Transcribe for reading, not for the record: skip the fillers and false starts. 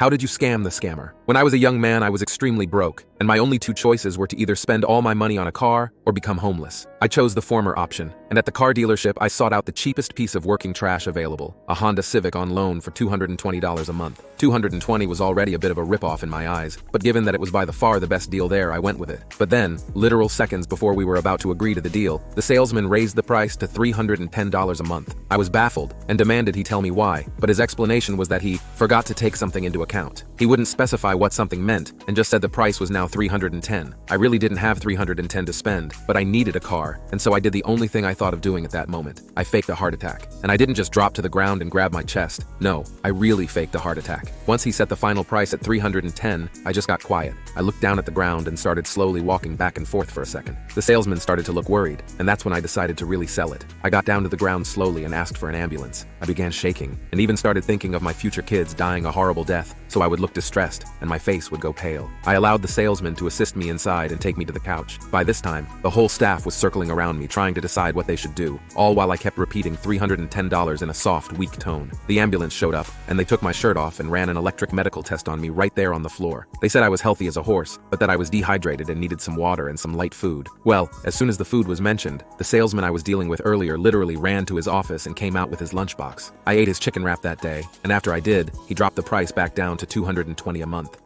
How did you scam the scammer? When I was a young man, I was extremely broke, and my only two choices were to either spend all my money on a car or become homeless. I chose the former option, and at the car dealership, I sought out the cheapest piece of working trash available, a Honda Civic on loan for $220 a month. $220 was already a bit of a ripoff in my eyes, but given that it was by the far the best deal there, I went with it. But then, literal seconds before we were about to agree to the deal, the salesman raised the price to $310 a month. I was baffled and demanded he tell me why, but his explanation was that he forgot to take something into account. He wouldn't specify what something meant and just said the price was now $310. I really didn't have $310 to spend, but I needed a car, and so I did the only thing I thought of doing at that moment. I faked a heart attack. And I didn't just drop to the ground and grab my chest. No, I really faked a heart attack. Once he set the final price at $310, I just got quiet. I looked down at the ground and started slowly walking back and forth for a second. The salesman started to look worried, and that's when I decided to really sell it. I got down to the ground slowly and asked for an ambulance. I began shaking, and even started thinking of my future kids dying a horrible death, so I would look distressed, and my face would go pale. I allowed the salesman to assist me inside and take me to the couch. By this time, the whole staff was circling around me trying to decide what they should do, all while I kept repeating $310 in a soft, weak tone. The ambulance showed up, and they took my shirt off and ran an electric medical test on me right there on the floor. They said I was healthy as a horse, but that I was dehydrated and needed some water and some light food. Well, as soon as the food was mentioned, the salesman I was dealing with earlier literally ran to his office and came out with his lunchbox. I ate his chicken wrap that day, and after I did, he dropped the price back down to $220 a month.